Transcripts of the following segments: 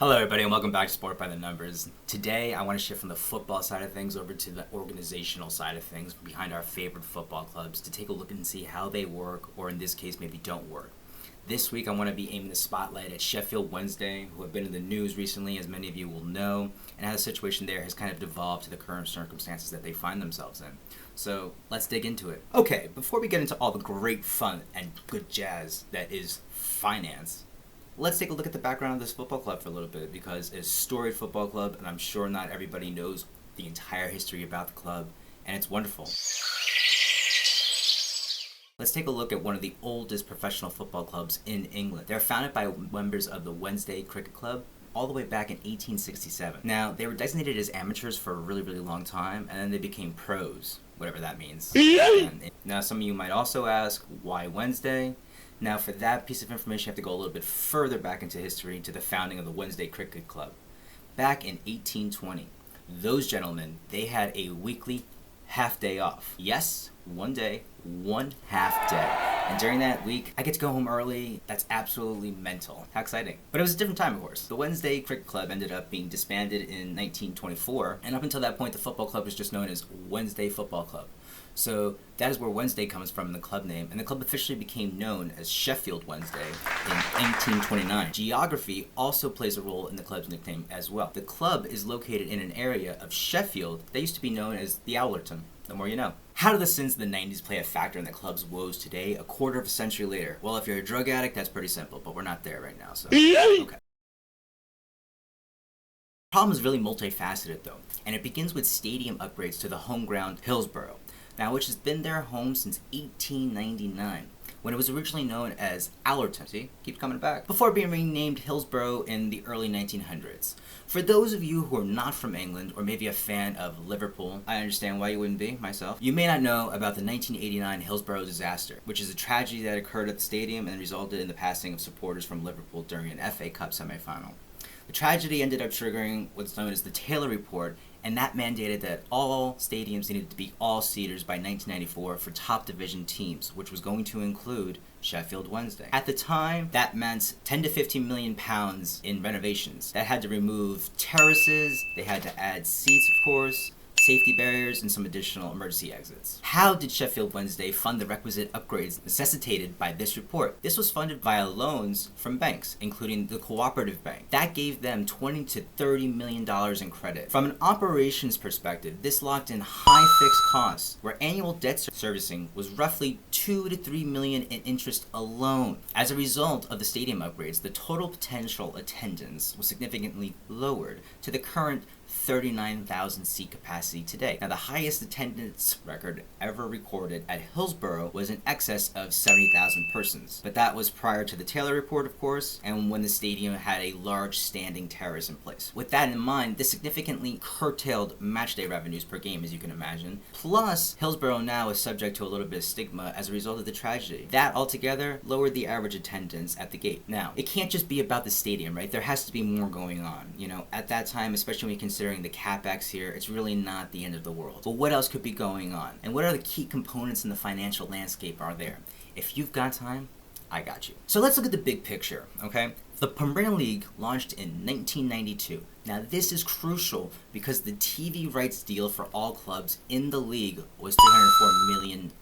Hello everybody and welcome back to Sport by the Numbers. Today I want to shift from the football side of things over to the organizational side of things behind our favorite football clubs to take a look and see how they work, or in this case maybe don't work. This week I want to be aiming the spotlight at Sheffield Wednesday, who have been in the news recently, as many of you will know, and how the situation there has kind of devolved to the current circumstances that they find themselves in. So let's dig into it. Okay, before we get into all the great fun and good jazz that is finance, let's take a look at the background of this football club for a little bit, because it's a storied football club, and I'm sure not everybody knows the entire history about the club, and it's wonderful. Let's take a look at one of the oldest professional football clubs in England. They're founded by members of the Wednesday Cricket Club all the way back in 1867. Now, they were designated as amateurs for a really, really long time, and then they became pros, whatever that means. Now, some of you might also ask, why Wednesday? Now, for that piece of information, you have to go a little bit further back into history to the founding of the Wednesday Cricket Club. Back in 1820, those gentlemen, they had a weekly half day off. Yes, one day, one half day. And during that week, I get to go home early. That's absolutely mental. How exciting. But it was a different time, of course. The Wednesday Cricket Club ended up being disbanded in 1924, and up until that point, the football club was just known as Wednesday Football Club. So that is where Wednesday comes from in the club name, and the club officially became known as Sheffield Wednesday in 1829. Geography also plays a role in the club's nickname as well. The club is located in an area of Sheffield that used to be known as the Owlerton. The more you know. How do the sins of the 90s play a factor in the club's woes today, a quarter of a century later? Well, if you're a drug addict, that's pretty simple, but we're not there right now, so okay. The problem is really multifaceted though, and it begins with stadium upgrades to the home ground Hillsborough, now which has been their home since 1899, when it was originally known as Allerton. See, keeps coming back. Before being renamed Hillsborough in the early 1900s. For those of you who are not from England, or maybe a fan of Liverpool, I understand why you wouldn't be, myself. You may not know about the 1989 Hillsborough disaster, which is a tragedy that occurred at the stadium and resulted in the passing of supporters from Liverpool during an FA Cup semi-final. The tragedy ended up triggering what's known as the Taylor Report, and that mandated that all stadiums needed to be all-seaters by 1994 for top division teams, which was going to include Sheffield Wednesday. At the time, that meant 10 to 15 million pounds in renovations. That had to remove terraces, they had to add seats, of course, safety barriers, and some additional emergency exits. How did Sheffield Wednesday fund the requisite upgrades necessitated by this report? This was funded via loans from banks, including the Cooperative Bank. That gave them $20 to $30 million in credit. From an operations perspective, this locked in high fixed costs, where annual debt servicing was roughly $2 to $3 million in interest alone. As a result of the stadium upgrades, the total potential attendance was significantly lowered to the current 39,000 seat capacity today. Now, the highest attendance record ever recorded at Hillsborough was in excess of 70,000 persons, but that was prior to the Taylor Report, of course, and when the stadium had a large standing terrace in place. With that in mind, this significantly curtailed matchday revenues per game, as you can imagine. Plus, Hillsborough now is subject to a little bit of stigma as a result of the tragedy. That altogether lowered the average attendance at the gate. Now, it can't just be about the stadium, right? There has to be more going on. You know, at that time, especially when you consider the capex here, it's really not the end of the world. But what else could be going on? And what are the key components in the financial landscape are there? If you've got time, I got you. So let's look at the big picture, okay? The Premier League launched in 1992. Now this is crucial because the TV rights deal for all clubs in the league was $304 million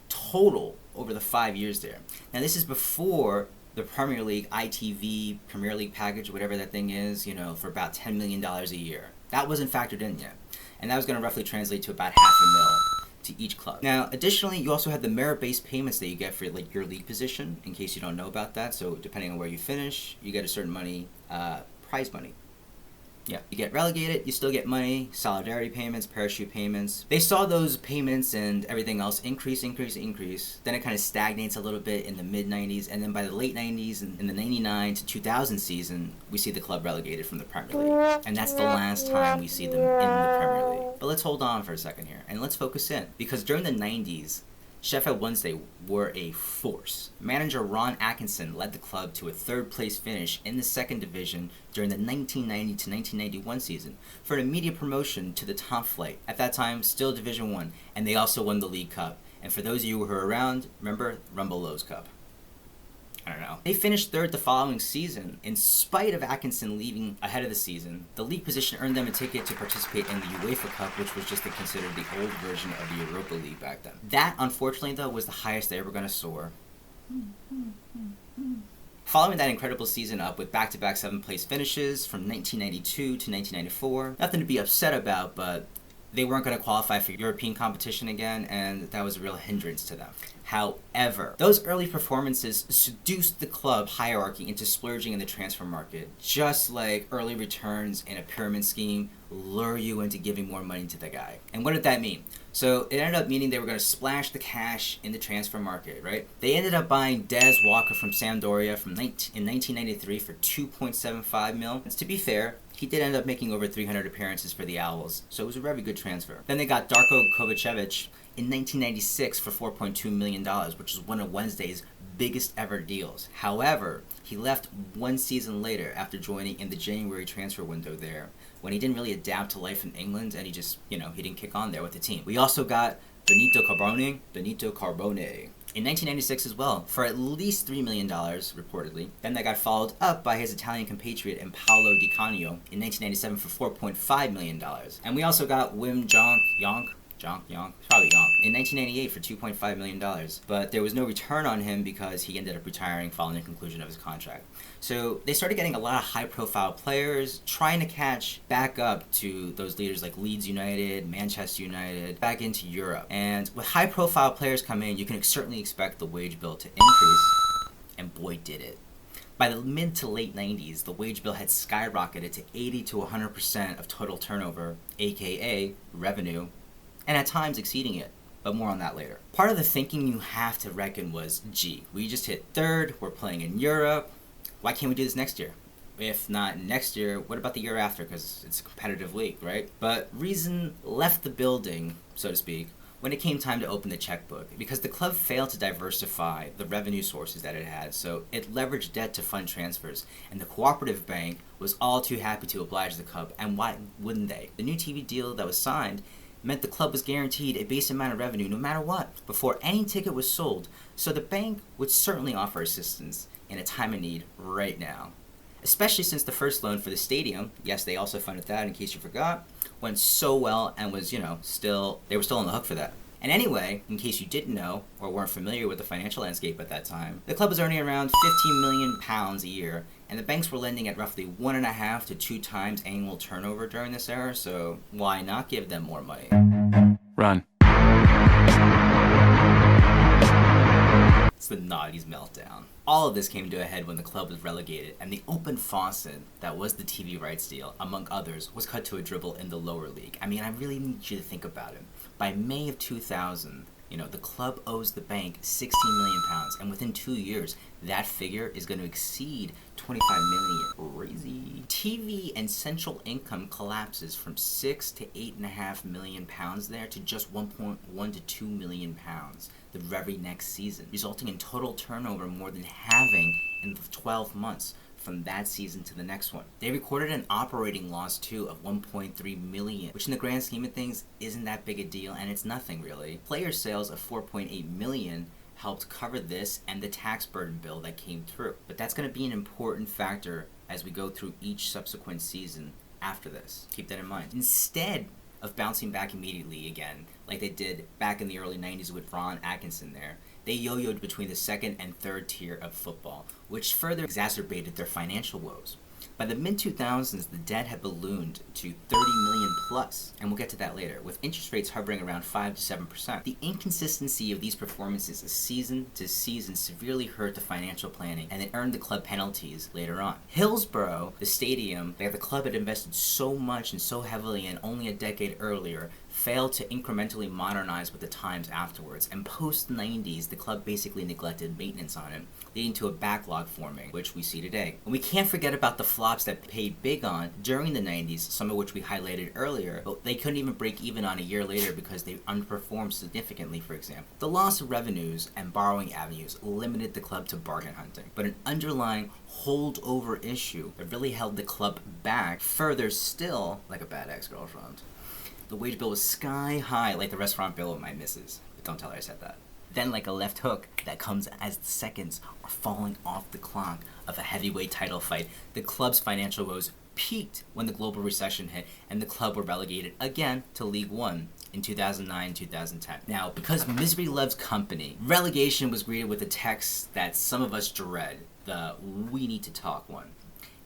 total over the 5 years there. Now this is before the Premier League ITV Premier League package, whatever that thing is, you know, for about $10 million a year. That wasn't factored in yet. And that was going to roughly translate to about $500,000 to each club. Now, additionally, you also have the merit-based payments that you get for like your league position, in case you don't know about that. So depending on where you finish, you get a certain money, prize money. Yeah, you get relegated, you still get money, solidarity payments, parachute payments. They saw those payments and everything else increase. Then it kind of stagnates a little bit in the mid-90s, and then by the late 90s, in the 99 to 2000 season, we see the club relegated from the Premier League. And that's the last time we see them in the Premier League. But let's hold on for a second here, and let's focus in. Because during the 90s, Sheffield Wednesday were a force. Manager Ron Atkinson led the club to a third-place finish in the second division during the 1990 to 1991 season for an immediate promotion to the top flight. At that time, still Division 1, and they also won the League Cup. And for those of you who are around, remember Rumbelows Cup. I don't know. They finished third the following season. In spite of Atkinson leaving ahead of the season, the league position earned them a ticket to participate in the UEFA Cup, which was just considered the old version of the Europa League back then. That, unfortunately, though, was the highest they ever going to soar. Following that incredible season up with back-to-back 7th-place finishes from 1992 to 1994, nothing to be upset about, but they weren't going to qualify for European competition again, and that was a real hindrance to them. However, those early performances seduced the club hierarchy into splurging in the transfer market, just like early returns in a pyramid scheme lure you into giving more money to the guy. And what did that mean? So it ended up meaning they were going to splash the cash in the transfer market, right? They ended up buying Des Walker from Sampdoria in 1993 for $2.75 million. To be fair, he did end up making over 300 appearances for the Owls, so it was a very good transfer. Then they got Darko Kovacevic in 1996 for $4.2 million, which is one of Wednesday's biggest ever deals. However, he left 1 season later after joining in the January transfer window there, when he didn't really adapt to life in England, and he just, he didn't kick on there with the team. We also got Benito Carbone in 1996 as well, for at least $3 million, reportedly. Then that got followed up by his Italian compatriot in Paolo Di Canio in 1997 for $4.5 million. And we also got Wim Jonk, in 1998 for $2.5 million. But there was no return on him because he ended up retiring following the conclusion of his contract. So they started getting a lot of high-profile players, trying to catch back up to those leaders like Leeds United, Manchester United, back into Europe. And with high-profile players coming in, you can certainly expect the wage bill to increase. And boy, did it. By the mid to late 90s, the wage bill had skyrocketed to 80 to 100% of total turnover, aka revenue, and at times exceeding it, but more on that later. Part of the thinking you have to reckon was, gee, we just hit third, we're playing in Europe, why can't we do this next year? If not next year, what about the year after, because it's a competitive league, right? But reason left the building, so to speak, when it came time to open the checkbook, because the club failed to diversify the revenue sources that it had, so it leveraged debt to fund transfers, and the cooperative bank was all too happy to oblige the club, and why wouldn't they? The new TV deal that was signed meant the club was guaranteed a base amount of revenue no matter what before any ticket was sold, so the bank would certainly offer assistance in a time of need right now. Especially since the first loan for the stadium, yes, they also funded that in case you forgot, went so well and was, they were still on the hook for that. And anyway, in case you didn't know or weren't familiar with the financial landscape at that time, the club was earning around £15 million a year, and the banks were lending at roughly 1.5 to 2 times annual turnover during this era, so why not give them more money? Run. It's the naughties meltdown. All of this came to a head when the club was relegated, and the open faucet that was the TV rights deal, among others, was cut to a dribble in the lower league. I mean, I really need you to think about it. By May of 2000, the club owes the bank £16 million, and within 2 years, that figure is going to exceed $25 million. Crazy. TV and central income collapses from £6 to £8.5 million there to just £1.1 to £2 million the very next season, resulting in total turnover more than halving in the 12 months from that season to the next one. They recorded an operating loss too of $1.3 million, which in the grand scheme of things isn't that big a deal, and it's nothing really. Player sales of $4.8 million helped cover this and the tax burden bill that came through. But that's going to be an important factor as we go through each subsequent season after this. Keep that in mind. Instead of bouncing back immediately again, like they did back in the early 90s with Ron Atkinson there, they yo-yoed between the second and third tier of football, which further exacerbated their financial woes. By the mid-2000s, the debt had ballooned to $30 million plus, and we'll get to that later, with interest rates hovering around 5 to 7%. The inconsistency of these performances season to season severely hurt the financial planning, and it earned the club penalties later on. Hillsborough, the stadium that the club had invested so much and so heavily in only a decade earlier, failed to incrementally modernize with the times afterwards, and post-90s, the club basically neglected maintenance on it, leading to a backlog forming, which we see today. And we can't forget about the flops that paid big on during the 90s, some of which we highlighted earlier, but they couldn't even break even on a year later because they underperformed significantly, for example. The loss of revenues and borrowing avenues limited the club to bargain hunting, but an underlying holdover issue that really held the club back further still, like a bad ex-girlfriend. The wage bill was sky high, like the restaurant bill of my missus. But don't tell her I said that. Then like a left hook that comes as the seconds are falling off the clock of a heavyweight title fight, the club's financial woes peaked when the global recession hit and the club were relegated again to League One in 2009-2010. Now, because misery loves company, relegation was greeted with a text that some of us dread, the "we need to talk" one.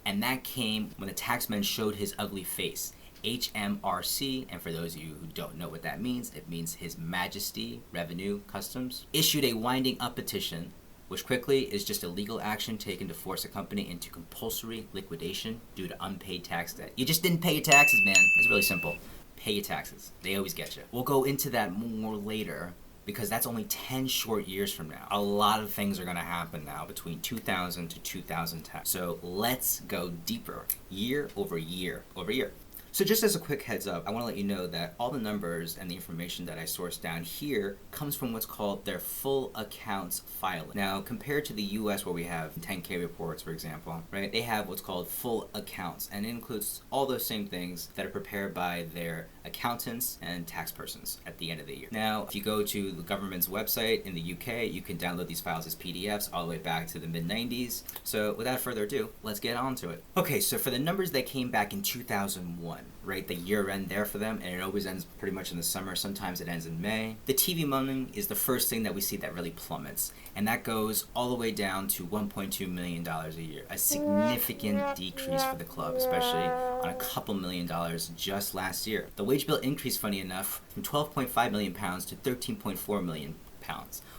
And that came when the taxman showed his ugly face. HMRC, and for those of you who don't know what that means, it means His Majesty Revenue Customs, issued a winding up petition, which quickly is just a legal action taken to force a company into compulsory liquidation due to unpaid tax debt. You just didn't pay your taxes, man. It's really simple. Pay your taxes. They always get you. We'll go into that more later because that's only 10 short years from now. A lot of things are going to happen now between 2000 to 2010. So let's go deeper, year over year over year. So just as a quick heads up, I want to let you know that all the numbers and the information that I sourced down here comes from what's called their full accounts filing. Now, compared to the US where we have 10K reports, for example, right? They have what's called full accounts, and it includes all those same things that are prepared by their accountants and tax persons at the end of the year. Now, if you go to the government's website in the UK, you can download these files as PDFs all the way back to the mid-90s. So without further ado, let's get on to it. Okay, so for the numbers that came back in 2001, right, the year end there for them, and it always ends pretty much in the summer, sometimes it ends in May. The TV money is the first thing that we see that really plummets, and that goes all the way down to $1.2 million a year, a significant decrease for the club, especially on a couple $1,000,000 just last year. The wage bill increased, funny enough, from £12.5 million to £13.4 million,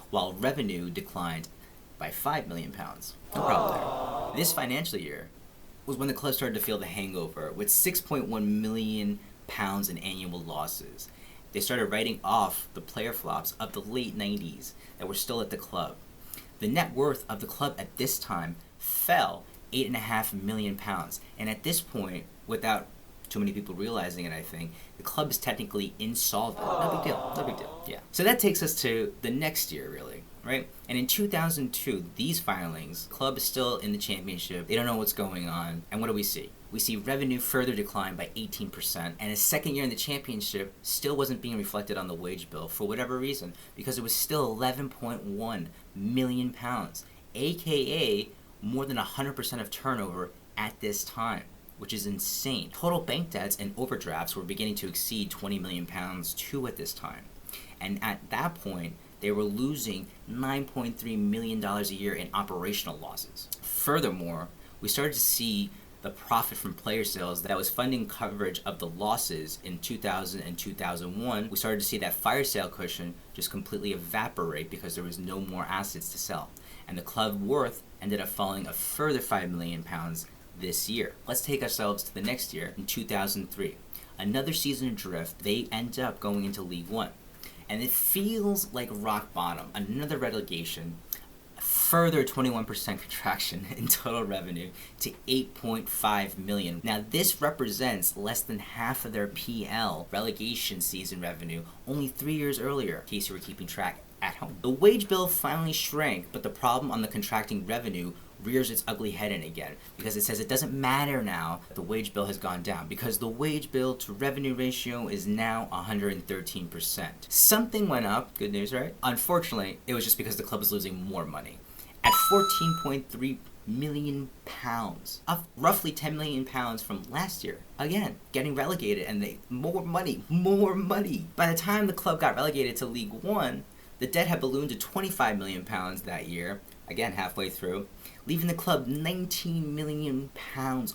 while revenue declined by £5 million. No problem there. This financial year was when the club started to feel the hangover, with £6.1 million in annual losses. They started writing off the player flops of the late 90s that were still at the club. The net worth of the club at this time fell £8.5 million, and at this point, without too many people realizing it, I think, the club is technically insolvent. No big deal, no big deal, yeah. So that takes us to the next year, really, right? And in 2002, these filings, club is still in the championship, they don't know what's going on, and what do we see? We see revenue further decline by 18%, and a second year in the championship still wasn't being reflected on the wage bill for whatever reason, because it was still £11.1 million, aka more than 100% of turnover at this time, which is insane. Total bank debts and overdrafts were beginning to exceed £20 million too at this time. And at that point, they were losing $9.3 million a year in operational losses. Furthermore, we started to see the profit from player sales that was funding coverage of the losses in 2000 and 2001. We started to see that fire sale cushion just completely evaporate because there was no more assets to sell. And the club worth ended up falling a further £5 million this year. Let's take ourselves to the next year, in 2003. Another season adrift, they end up going into League One. And it feels like rock bottom. Another relegation, a further 21% contraction in total revenue to $8.5 million. Now this represents less than half of their PL relegation season revenue only 3 years earlier, in case you were keeping track at home. The wage bill finally shrank, but the problem on the contracting revenue rears its ugly head in again, because it says it doesn't matter now that the wage bill has gone down, because the wage bill to revenue ratio is now 113%. Something went up, good news, right? Unfortunately, it was just because the club is losing more money. At £14.3 million, up roughly £10 million from last year. Again, getting relegated, and more money. By the time the club got relegated to League One, the debt had ballooned to £25 million that year, again halfway through, leaving the club £19 million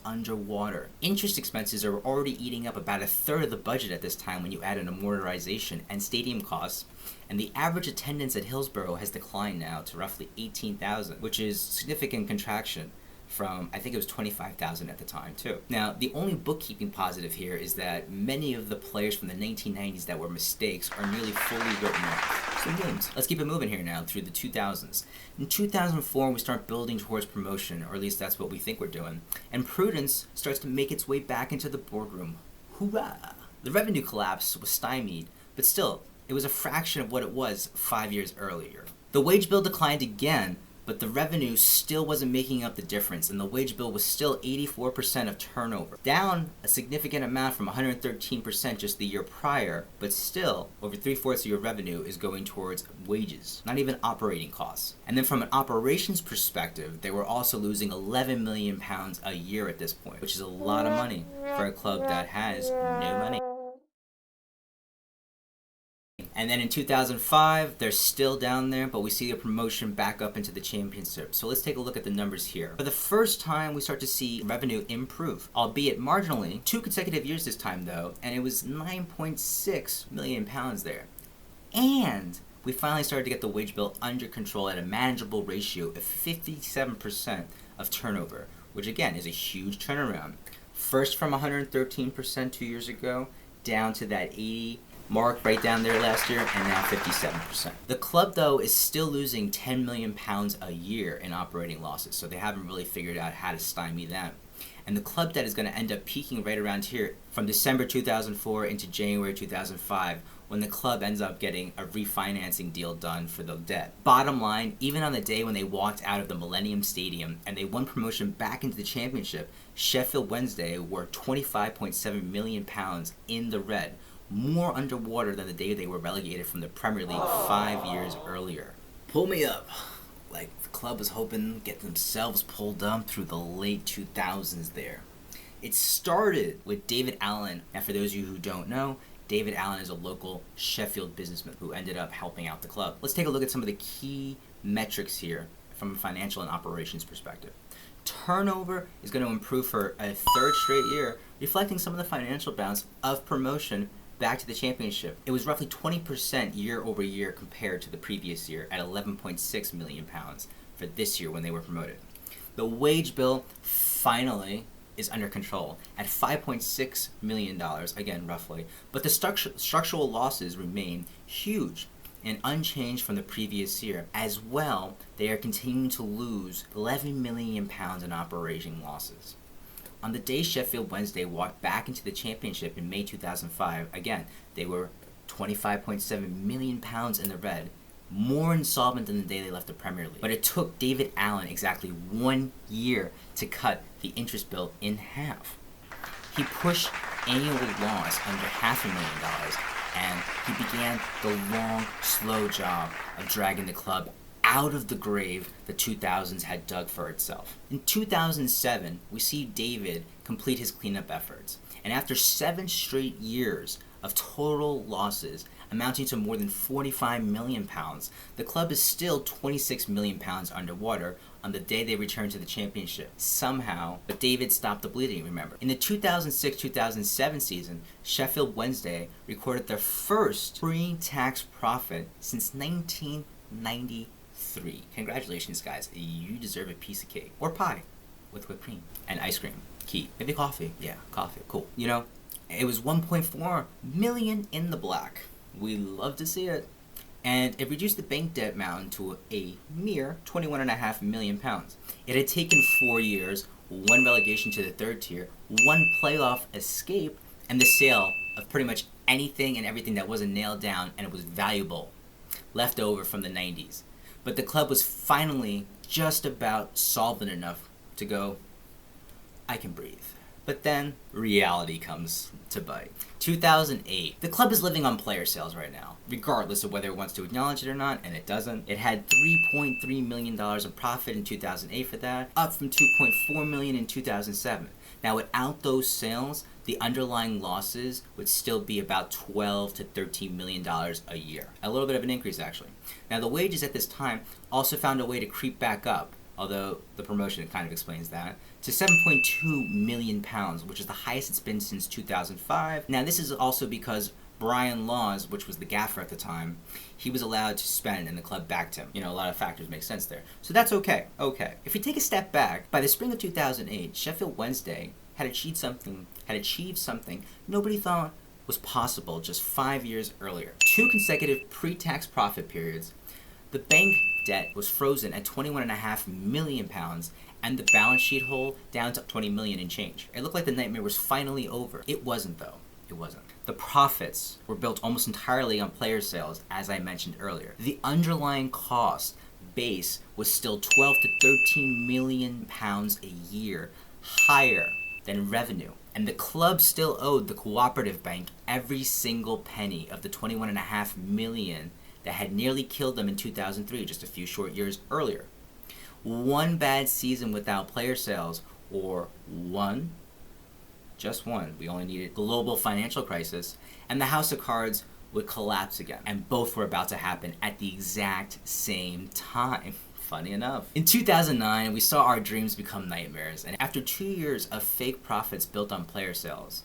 underwater. Interest expenses are already eating up about a third of the budget at this time when you add in amortization and stadium costs, and the average attendance at Hillsborough has declined now to roughly 18,000, which is significant contraction from, I think it was 25,000 at the time too. Now, the only bookkeeping positive here is that many of the players from the 1990s that were mistakes are nearly fully written off. Some wins. Let's keep it moving here now through the 2000s. In 2004, we start building towards promotion, or at least that's what we think we're doing, and prudence starts to make its way back into the boardroom. Hoorah! The revenue collapse was stymied, but still, it was a fraction of what it was 5 years earlier. The wage bill declined again, but the revenue still wasn't making up the difference, and the wage bill was still 84% of turnover, down a significant amount from 113% just the year prior, but still over 3/4 of your revenue is going towards wages, not even operating costs. And then from an operations perspective, they were also losing £11 million a year at this point, which is a lot of money for a club that has no money. And then in 2005, they're still down there, but we see a promotion back up into the championship. So let's take a look at the numbers here. For the first time, we start to see revenue improve, albeit marginally. 2 consecutive years this time, though, and it was £9.6 million there. And we finally started to get the wage bill under control at a manageable ratio of 57% of turnover, which again is a huge turnaround. First from 113% 2 years ago, down to that 80 mark right down there last year, and now 57%. The club, though, is still losing £10 million a year in operating losses, so they haven't really figured out how to stymie that. And the club debt is going to end up peaking right around here from December 2004 into January 2005, when the club ends up getting a refinancing deal done for the debt. Bottom line, even on the day when they walked out of the Millennium Stadium and they won promotion back into the championship, Sheffield Wednesday were £25.7 million in the red, more underwater than the day they were relegated from the Premier League 5 years earlier. Pull me up. Like the club was hoping to get themselves pulled up through the late 2000s there. It started with David Allen. Now for those of you who don't know, David Allen is a local Sheffield businessman who ended up helping out the club. Let's take a look at some of the key metrics here from a financial and operations perspective. Turnover is going to improve for a third straight year, reflecting some of the financial bounce of promotion back to the championship. It was roughly 20% year over year compared to the previous year at £11.6 million for this year when they were promoted. The wage bill finally is under control at $5.6 million, again roughly, but the structural losses remain huge and unchanged from the previous year. As well, they are continuing to lose £11 million in operating losses. On the day Sheffield Wednesday walked back into the championship in May 2005, again, they were £25.7 million in the red, more insolvent than the day they left the Premier League. But it took David Allen exactly 1 year to cut the interest bill in half. He pushed annual loss under $500,000, and he began the long, slow job of dragging the club out of the grave the 2000s had dug for itself. In 2007, we see David complete his cleanup efforts, and after 7 straight years of total losses amounting to more than £45 million, the club is still £26 million underwater on the day they returned to the championship. Somehow, but David stopped the bleeding, remember. In the 2006-2007 season, Sheffield Wednesday recorded their first pre-tax profit since 1993. Congratulations, guys. You deserve a piece of cake. Or pie with whipped cream. And ice cream. Key. Maybe coffee. Yeah, coffee. Cool. You know, it was 1.4 million in the black. We love to see it. And it reduced the bank debt amount to a mere £21.5 million. It had taken 4 years, 1 relegation to the third tier, 1 playoff escape, and the sale of pretty much anything and everything that wasn't nailed down and it was valuable, left over from the 90s. But the club was finally just about solvent enough to go, I can breathe. But then reality comes to bite. 2008. The club is living on player sales right now, regardless of whether it wants to acknowledge it or not, and it doesn't. It had $3.3 million of profit in 2008 for that, up from $2.4 million in 2007. Now, without those sales, the underlying losses would still be about $12 to $13 million a year. A little bit of an increase, actually. Now, the wages at this time also found a way to creep back up, although the promotion kind of explains that, to £7.2 million, which is the highest it's been since 2005. Now, this is also because Brian Laws, which was the gaffer at the time, he was allowed to spend and the club backed him. You know, a lot of factors make sense there. So that's okay. If we take a step back, by the spring of 2008, Sheffield Wednesday had achieved something nobody thought was possible just 5 years earlier. 2 consecutive pre-tax profit periods. The bank debt was frozen at £21.5 million, and the balance sheet hole down to $20 million and change. It looked like the nightmare was finally over. It wasn't, though. It wasn't. The profits were built almost entirely on player sales, as I mentioned earlier. The underlying cost base was still 12 to 13 million pounds a year higher than revenue. And the club still owed the cooperative bank every single penny of the 21.5 million that had nearly killed them in 2003, just a few short years earlier. One bad season without player sales, or just one, we only needed global financial crisis, and the house of cards would collapse again. And both were about to happen at the exact same time. Funny enough. In 2009, we saw our dreams become nightmares, and after 2 years of fake profits built on player sales,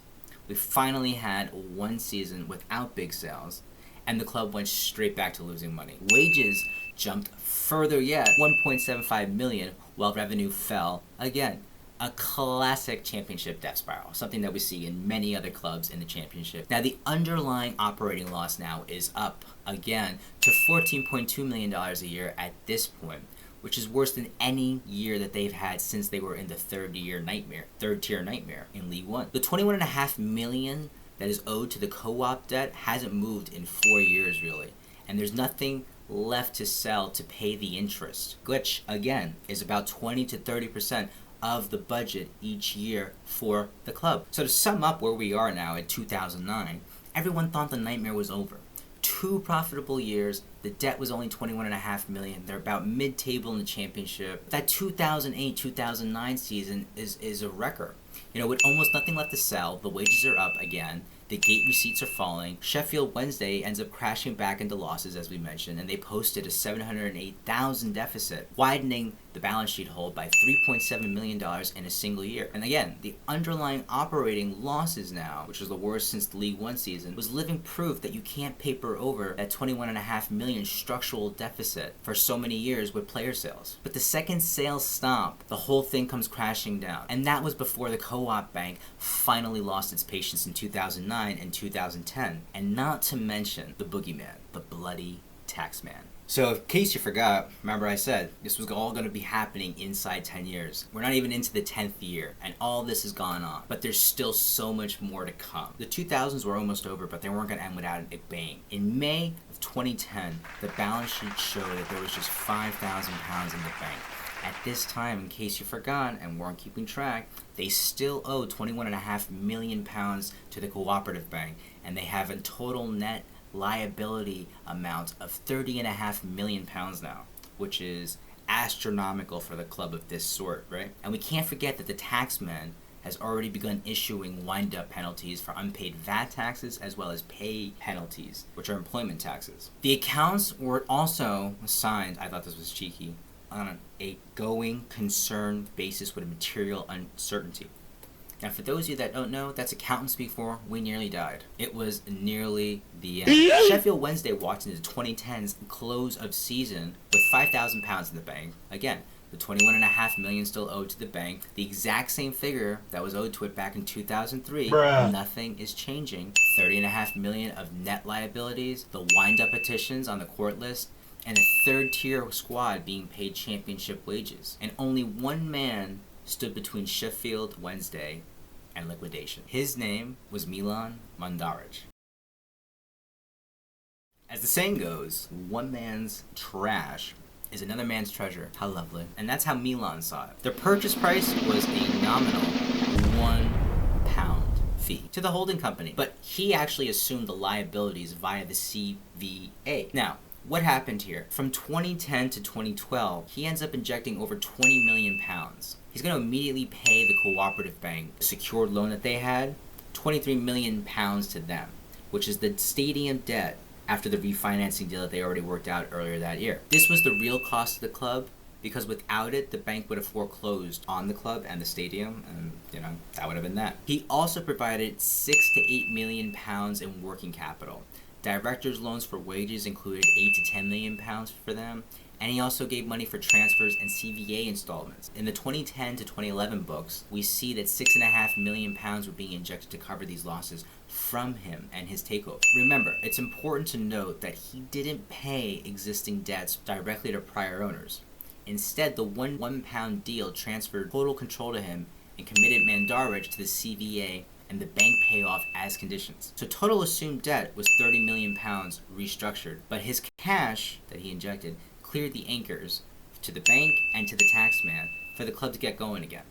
we finally had one season without big sales, and the club went straight back to losing money. Wages jumped further yet, 1.75 million, while revenue fell again. A classic championship death spiral, something that we see in many other clubs in the championship. Now, the underlying operating loss now is up again to $14.2 million a year at this point, which is worse than any year that they've had since they were in the third tier nightmare in League One. The $21.5 million that is owed to the co-op debt hasn't moved in 4 years really, and there's nothing left to sell to pay the interest, which again is about 20 to 30% of the budget each year for the club. So to sum up where we are now in 2009, everyone thought the nightmare was over. 2 profitable years, the debt was only $21.5 million. They're about mid-table in the championship. That 2008-2009 season is a record. You know, with almost nothing left to sell, the wages are up again, the gate receipts are falling. Sheffield Wednesday ends up crashing back into losses, as we mentioned, and they posted a $708,000 deficit, widening the balance sheet hole by $3.7 million in a single year. And again, the underlying operating losses now, which was the worst since the League One season, was living proof that you can't paper over that $21.5 million structural deficit for so many years with player sales. But the second sales stop, the whole thing comes crashing down. And that was before the co-op bank finally lost its patience in 2009 and 2010. And not to mention the boogeyman, the bloody taxman. So in case you forgot, remember I said this was all going to be happening inside 10 years. We're not even into the 10th year, and all this has gone on. But there's still so much more to come. The 2000s were almost over, but they weren't going to end without a bang. In May of 2010, the balance sheet showed that there was just £5,000 in the bank. At this time, in case you forgot and weren't keeping track, they still owe £21.5 million to the cooperative bank, and they have a total net liability amount of $30.5 million now, which is astronomical for the club of this sort, right? And we can't forget that the taxman has already begun issuing wind-up penalties for unpaid VAT taxes as well as pay penalties, which are employment taxes. The accounts were also signed, I thought this was cheeky, on a going concern basis with a material uncertainty. Now, for those of you that don't know, that's accountant speak for we nearly died. It was nearly the end. Sheffield Wednesday walked into 2010's close of season with £5,000 in the bank. Again, the $21.5 million still owed to the bank. The exact same figure that was owed to it back in 2003. Bruh. Nothing is changing. $30.5 million of net liabilities, the wind-up petitions on the court list, and a third-tier squad being paid championship wages. And only one man stood between Sheffield Wednesday and liquidation. His name was Milan Mandaric. As the saying goes, one man's trash is another man's treasure. How lovely. And that's how Milan saw it. Their purchase price was a nominal £1 fee to the holding company, but he actually assumed the liabilities via the CVA. Now, what happened here? From 2010 to 2012, he ends up injecting over £20 million. He's going to immediately pay the cooperative bank the secured loan that they had, £23 million to them, which is the stadium debt after the refinancing deal that they already worked out earlier that year. This was the real cost of the club, because without it, the bank would have foreclosed on the club and the stadium, and that would have been that. He also provided £6 to £8 million in working capital. Directors' loans for wages included £8 to £10 million for them, and he also gave money for transfers and CVA installments. In the 2010 to 2011 books, we see that £6.5 million were being injected to cover these losses from him and his takeover. Remember, it's important to note that he didn't pay existing debts directly to prior owners. Instead, the £1 deal transferred total control to him and committed Mandaric to the CVA and the bank payoff as conditions. So total assumed debt was £30 million restructured, but his cash that he injected cleared the anchors to the bank and to the taxman for the club to get going again.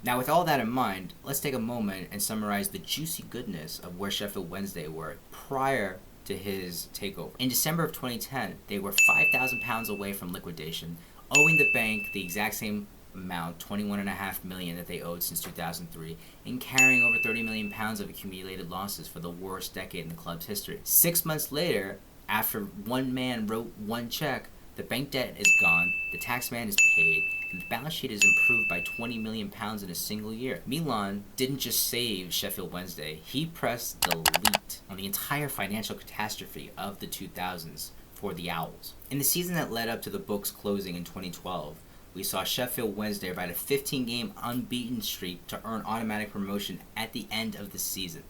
Now, with all that in mind, let's take a moment and summarize the juicy goodness of where Sheffield Wednesday were prior to his takeover. In December of 2010, they were £5,000 away from liquidation, owing the bank the exact same amount, £21.5 million, that they owed since 2003, and carrying over £30 million of accumulated losses for the worst decade in the club's history. 6 months later, after one man wrote one check, the bank debt is gone, the taxman is paid, and the balance sheet is improved by £20 million in a single year. Milan didn't just save Sheffield Wednesday, he pressed delete on the entire financial catastrophe of the 2000s for the Owls. In the season that led up to the books closing in 2012, we saw Sheffield Wednesday ride a 15-game unbeaten streak to earn automatic promotion at the end of the season.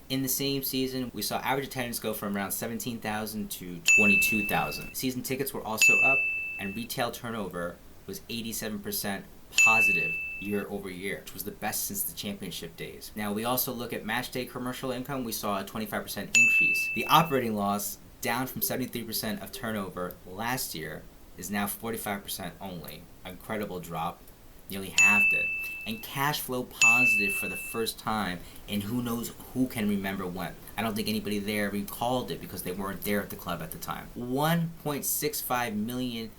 In the same season, we saw average attendance go from around 17,000 to 22,000. Season tickets were also up, and retail turnover was 87% positive year over year, which was the best since the championship days. Now, we also look at match day commercial income, we saw a 25% increase. The operating loss, down from 73% of turnover last year, is now 45% only. Incredible drop, nearly halved it. And cash flow positive for the first time, and who knows who can remember when. I don't think anybody there recalled it because they weren't there at the club at the time. £1.65 million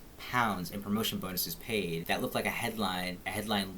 in promotion bonuses paid. That looked like a headline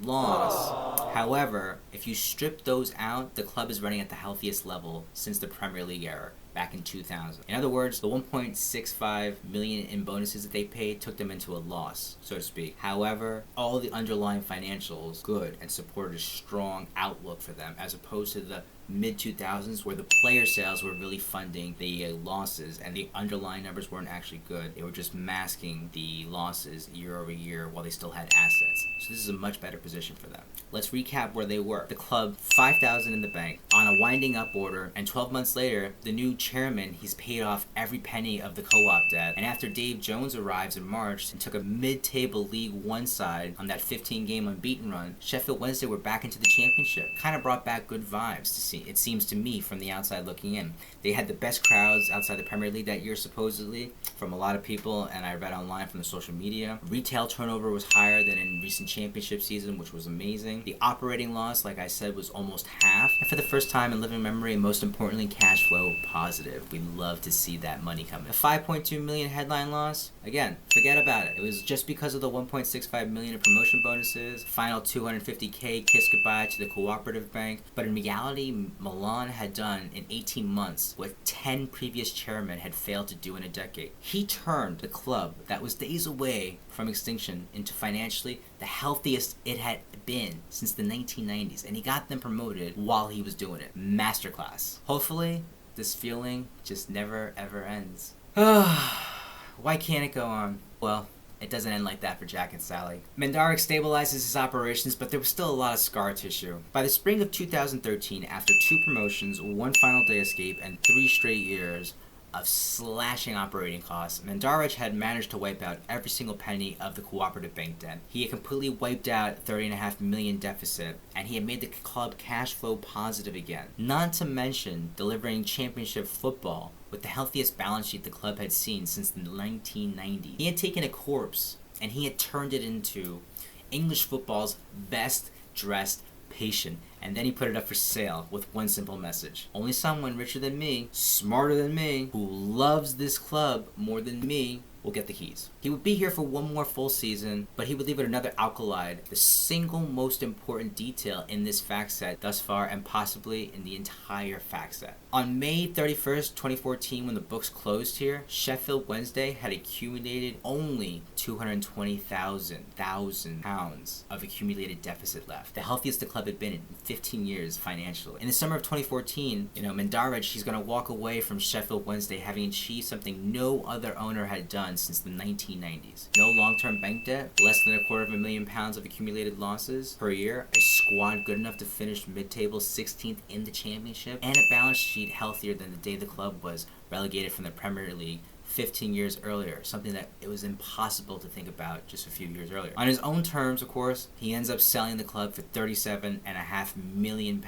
loss. However, if you strip those out, the club is running at the healthiest level since the Premier League era, back in 2000. In other words, the $1.65 million in bonuses that they paid took them into a loss, so to speak. However, all the underlying financials good and supported a strong outlook for them, as opposed to the mid-2000s where the player sales were really funding the losses and the underlying numbers weren't actually good. They were just masking the losses year over year while they still had assets. So this is a much better position for them. Let's recap where they were. The club, $5,000 in the bank, on a winding up order, and 12 months later, the new chairman, he's paid off every penny of the co-op debt. And after Dave Jones arrives in March and took a mid-table League One side on that 15-game unbeaten run, Sheffield Wednesday were back into the championship. Kind of brought back good vibes to see. It seems to me from the outside looking in. They had the best crowds outside the Premier League that year, supposedly, from a lot of people, and I read online from the social media. Retail turnover was higher than in recent championship season, which was amazing. The operating loss, like I said, was almost half. And for the first time in living memory, and most importantly, cash flow positive. We love to see that money coming. The $5.2 million headline loss, again, forget about it. It was just because of the $1.65 million in promotion bonuses, final $250K kiss goodbye to the cooperative bank. But in reality, Milan had done in 18 months what 10 previous chairmen had failed to do in a decade. He turned the club that was days away from extinction into financially the healthiest it had been since the 1990s, and he got them promoted while he was doing it. Masterclass. Hopefully, this feeling just never ever ends. Why can't it go on? Well, it doesn't end like that for Jack and Sally. Mandaric stabilizes his operations, but there was still a lot of scar tissue. By the spring of 2013, after 2 promotions, 1 final day escape, and 3 straight years of slashing operating costs, Mandaric had managed to wipe out every single penny of the cooperative bank debt. He had completely wiped out $30.5 million deficit, and he had made the club cash flow positive again. Not to mention delivering championship football with the healthiest balance sheet the club had seen since the 1990s. He had taken a corpse and he had turned it into English football's best dressed patient, and then he put it up for sale with one simple message. Only someone richer than me, smarter than me, who loves this club more than me will get the keys. He would be here for 1 more full season, but he would leave it another alkali, the single most important detail in this fact set thus far, and possibly in the entire fact set. On May 31st, 2014, when the books closed here, Sheffield Wednesday had accumulated only £220,000 of accumulated deficit left. The healthiest the club had been in 15 years financially. In the summer of 2014, Mandaric, he's going to walk away from Sheffield Wednesday having achieved something no other owner had done since the 1990s. No long-term bank debt, less than £250,000 of accumulated losses per year, a squad good enough to finish mid-table 16th in the championship, and a balance sheet healthier than the day the club was relegated from the Premier League 15 years earlier, something that it was impossible to think about just a few years earlier. On his own terms, of course, he ends up selling the club for £37.5 million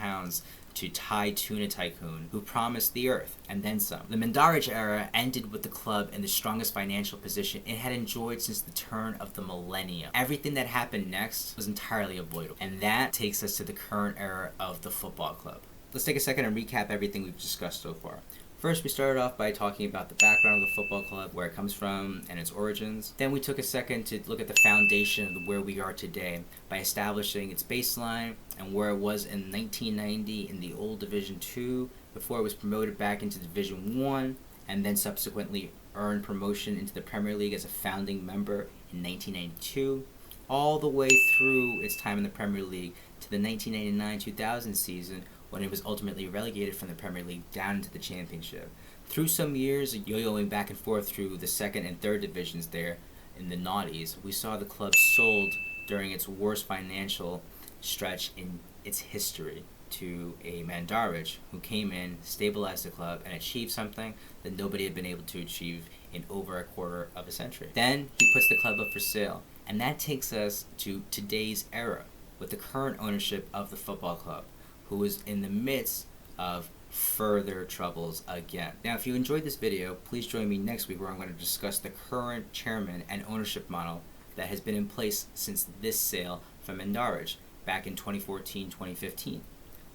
to Thai tuna tycoon who promised the earth and then some. The Mandaric era ended with the club in the strongest financial position it had enjoyed since the turn of the millennium. Everything that happened next was entirely avoidable, and that takes us to the current era of the football club. Let's take a second and recap everything we've discussed so far. First, we started off by talking about the background of the football club, where it comes from, and its origins. Then we took a second to look at the foundation of where we are today by establishing its baseline and where it was in 1990 in the old Division 2 before it was promoted back into Division 1 and then subsequently earned promotion into the Premier League as a founding member in 1992, all the way through its time in the Premier League to the 1999-2000 season, when it was ultimately relegated from the Premier League down into the Championship. Through some years yo-yoing back and forth through the second and third divisions there in the naughties, we saw the club sold during its worst financial stretch in its history to a Mandaric who came in, stabilized the club, and achieved something that nobody had been able to achieve in over a quarter of a century. Then he puts the club up for sale, and that takes us to today's era with the current ownership of the football club, who is in the midst of further troubles again. Now, if you enjoyed this video, please join me next week where I'm going to discuss the current chairman and ownership model that has been in place since this sale from Mandaric back in 2014-2015.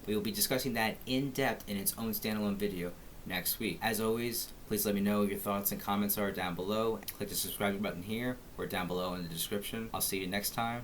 We will be discussing that in depth in its own standalone video next week. As always, please let me know what your thoughts and comments are down below. Click the subscribe button here or down below in the description. I'll see you next time.